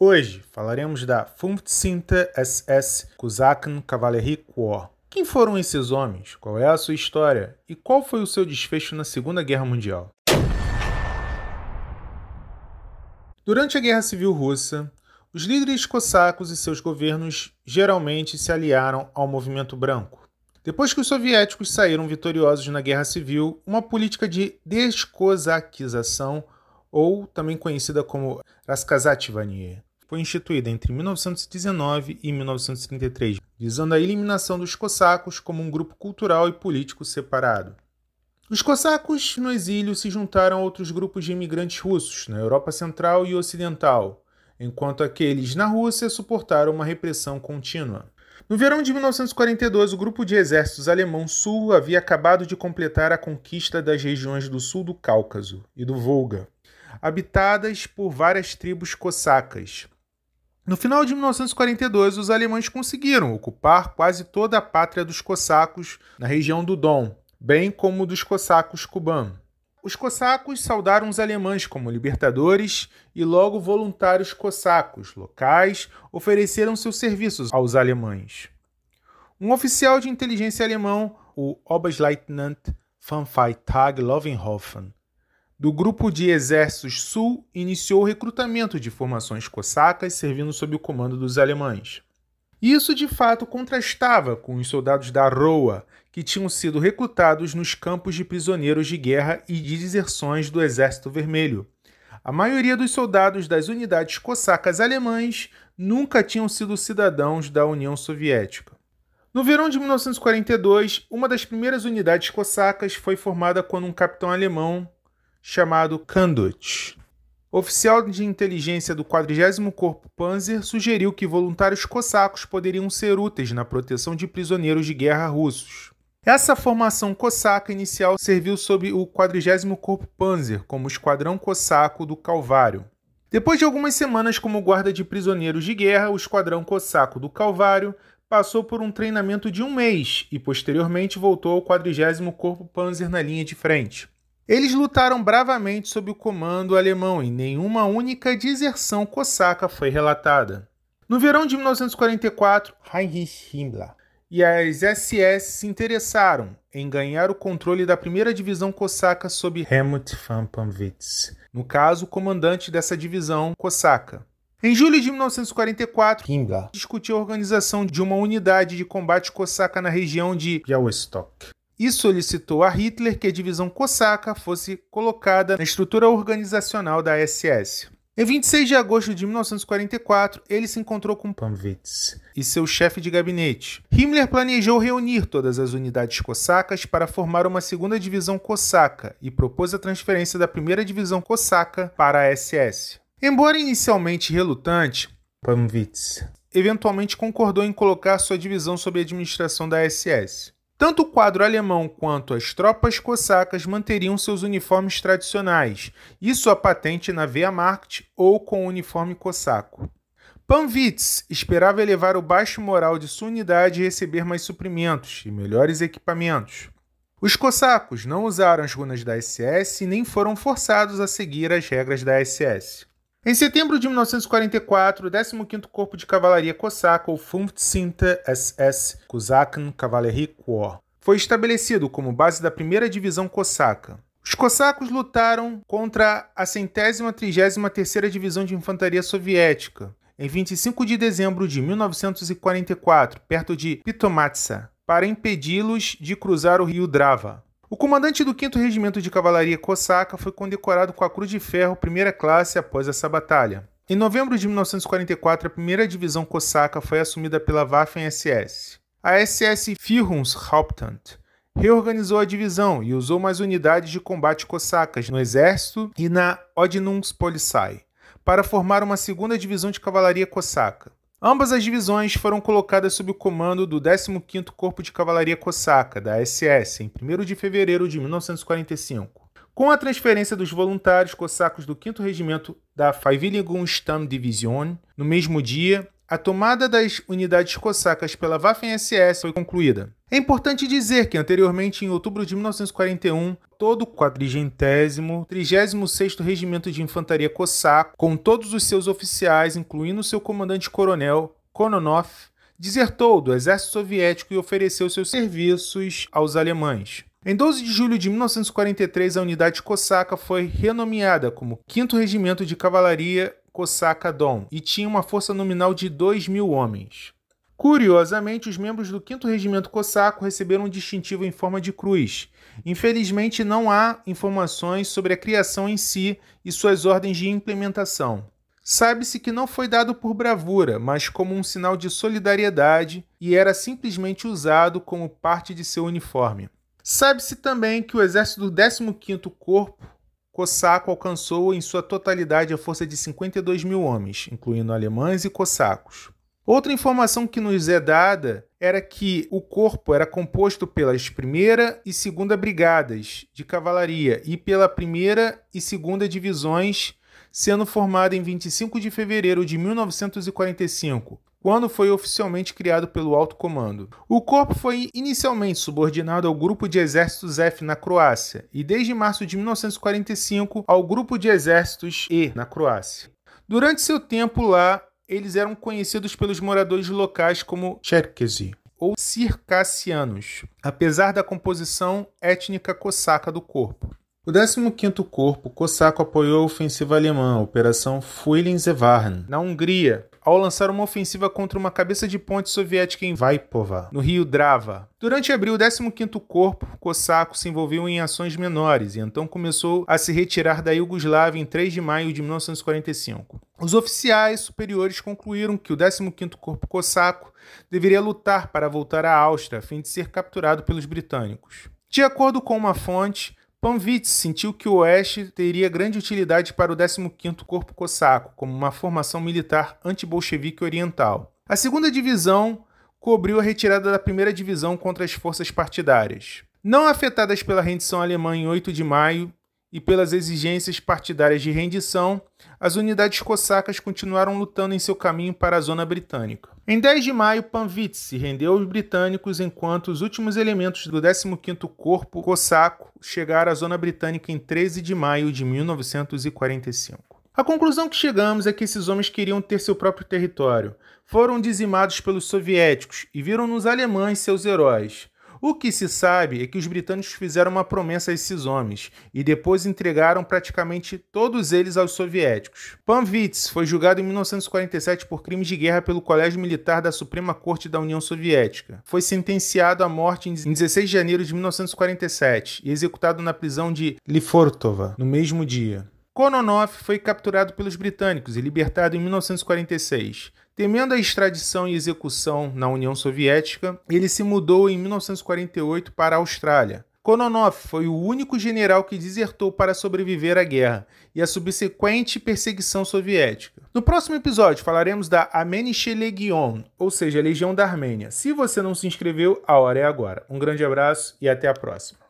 Hoje falaremos da 15ª SS Kosaken-Kavalleriekorps. Quem foram esses homens? Qual é a sua história? E qual foi o seu desfecho na Segunda Guerra Mundial? Durante a Guerra Civil Russa, os líderes cossacos e seus governos geralmente se aliaram ao movimento branco. Depois que os soviéticos saíram vitoriosos na Guerra Civil, uma política de descosaquização, ou também conhecida como Raskazativanie, foi instituída entre 1919 e 1933, visando a eliminação dos cossacos como um grupo cultural e político separado. Os cossacos no exílio se juntaram a outros grupos de imigrantes russos na Europa Central e Ocidental, enquanto aqueles na Rússia suportaram uma repressão contínua. No verão de 1942, o grupo de exércitos alemão sul havia acabado de completar a conquista das regiões do sul do Cáucaso e do Volga, habitadas por várias tribos cossacas. No final de 1942, os alemães conseguiram ocupar quase toda a pátria dos cossacos na região do Don, bem como dos cossacos cubanos. Os cossacos saudaram os alemães como libertadores e logo voluntários cossacos locais ofereceram seus serviços aos alemães. Um oficial de inteligência alemão, o Oberstleutnant von Freytag Löwenhofen, do Grupo de Exércitos Sul, iniciou o recrutamento de formações cossacas servindo sob o comando dos alemães. Isso, de fato, contrastava com os soldados da ROA, que tinham sido recrutados nos campos de prisioneiros de guerra e de deserções do Exército Vermelho. A maioria dos soldados das unidades cossacas alemães nunca tinham sido cidadãos da União Soviética. No verão de 1942, uma das primeiras unidades cossacas foi formada quando um capitão alemão chamado Kandut, oficial de inteligência do 40º Corpo Panzer, sugeriu que voluntários cossacos poderiam ser úteis na proteção de prisioneiros de guerra russos. Essa formação cosaca inicial serviu sob o 40º Corpo Panzer como Esquadrão Cosaco do Calvário. Depois de algumas semanas como guarda de prisioneiros de guerra, o Esquadrão Cosaco do Calvário passou por um treinamento de 1 mês e posteriormente voltou ao 40º Corpo Panzer na linha de frente. Eles lutaram bravamente sob o comando alemão e nenhuma única deserção cosaca foi relatada. No verão de 1944, Heinrich Himmler e as SS se interessaram em ganhar o controle da primeira divisão cosaca sob Helmuth von Panwitz, no caso, o comandante dessa divisão cosaca. Em julho de 1944, Himmler discutiu a organização de uma unidade de combate cosaca na região de Białystok e solicitou a Hitler que a divisão cosaca fosse colocada na estrutura organizacional da SS. Em 26 de agosto de 1944, ele se encontrou com Panwitz e seu chefe de gabinete. Himmler planejou reunir todas as unidades cossacas para formar uma segunda divisão cosaca e propôs a transferência da primeira divisão cosaca para a SS. Embora inicialmente relutante, Panwitz eventualmente concordou em colocar sua divisão sob a administração da SS. Tanto o quadro alemão quanto as tropas cossacas manteriam seus uniformes tradicionais e sua patente na Wehrmacht ou com o uniforme cosaco. Panwitz esperava elevar o baixo moral de sua unidade e receber mais suprimentos e melhores equipamentos. Os cossacos não usaram as runas da SS e nem foram forçados a seguir as regras da SS. Em setembro de 1944, o 15º Corpo de Cavalaria Cosaca, ou 15ª SS Kosaken-Kavalleriekorps, foi estabelecido como base da primeira divisão cosaca. Os cossacos lutaram contra a 133ª Divisão de Infantaria Soviética, em 25 de dezembro de 1944, perto de Pitomatsa, para impedi-los de cruzar o rio Drava. O comandante do 5º Regimento de Cavalaria Cosaca foi condecorado com a Cruz de Ferro primeira classe após essa batalha. Em novembro de 1944, a primeira divisão cosaca foi assumida pela Waffen-SS. A SS Führungshauptamt reorganizou a divisão e usou mais unidades de combate cossacas no exército e na Ordnungspolizei para formar uma segunda divisão de cavalaria cosaca. Ambas as divisões foram colocadas sob o comando do 15º Corpo de Cavalaria Cosaca, da SS, em 1º de fevereiro de 1945. Com a transferência dos voluntários cossacos do 5º Regimento da Freiwilligenstammdivision, no mesmo dia, a tomada das unidades cossacas pela Waffen-SS foi concluída. É importante dizer que, anteriormente, em outubro de 1941, todo o 430º, 36º Regimento de Infantaria Cossaco, com todos os seus oficiais, incluindo seu comandante-coronel, Kononov, desertou do exército soviético e ofereceu seus serviços aos alemães. Em 12 de julho de 1943, a unidade cossaca foi renomeada como 5º Regimento de Cavalaria Cosaca Don e tinha uma força nominal de 2.000 homens. Curiosamente, os membros do 5º Regimento Cossaco receberam um distintivo em forma de cruz. Infelizmente, não há informações sobre a criação em si e suas ordens de implementação. Sabe-se que não foi dado por bravura, mas como um sinal de solidariedade e era simplesmente usado como parte de seu uniforme. Sabe-se também que o exército do 15º Corpo Cossaco alcançou em sua totalidade a força de 52.000 homens, incluindo alemães e cossacos. Outra informação que nos é dada era que o corpo era composto pelas 1ª e 2ª Brigadas de Cavalaria e pela 1ª e 2ª Divisões, sendo formado em 25 de fevereiro de 1945, quando foi oficialmente criado pelo Alto Comando. O corpo foi inicialmente subordinado ao Grupo de Exércitos F na Croácia e desde março de 1945 ao Grupo de Exércitos E na Croácia. Durante seu tempo lá, eles eram conhecidos pelos moradores locais como Cherkesy ou circassianos, apesar da composição étnica cossaca do corpo. O 15º Corpo Cossaco apoiou a ofensiva alemã, a Operação Frühlingswarn, na Hungria, ao lançar uma ofensiva contra uma cabeça de ponte soviética em Vaipova, no rio Drava. Durante abril, o 15º Corpo Cossaco se envolveu em ações menores e então começou a se retirar da Iugoslávia em 3 de maio de 1945. Os oficiais superiores concluíram que o 15º Corpo Cossaco deveria lutar para voltar à Áustria a fim de ser capturado pelos britânicos. De acordo com uma fonte, Panvitz sentiu que o Oeste teria grande utilidade para o 15º Corpo Cossaco, como uma formação militar anti-bolchevique oriental. A 2ª Divisão cobriu a retirada da 1ª Divisão contra as forças partidárias. Não afetadas pela rendição alemã em 8 de maio e pelas exigências partidárias de rendição, as unidades cossacas continuaram lutando em seu caminho para a zona britânica. Em 10 de maio, Panvitz se rendeu aos britânicos enquanto os últimos elementos do 15º Corpo Cossaco chegaram à zona britânica em 13 de maio de 1945. A conclusão que chegamos é que esses homens queriam ter seu próprio território. Foram dizimados pelos soviéticos e viram nos alemães seus heróis. O que se sabe é que os britânicos fizeram uma promessa a esses homens e depois entregaram praticamente todos eles aos soviéticos. Panvitz foi julgado em 1947 por crimes de guerra pelo Colégio Militar da Suprema Corte da União Soviética. Foi sentenciado à morte em 16 de janeiro de 1947 e executado na prisão de Lefortovo no mesmo dia. Kononov foi capturado pelos britânicos e libertado em 1946. Temendo a extradição e execução na União Soviética, ele se mudou em 1948 para a Austrália. Kononov foi o único general que desertou para sobreviver à guerra e à subsequente perseguição soviética. No próximo episódio falaremos da Armenische Legion, ou seja, a Legião da Armênia. Se você não se inscreveu, a hora é agora. Um grande abraço e até a próxima.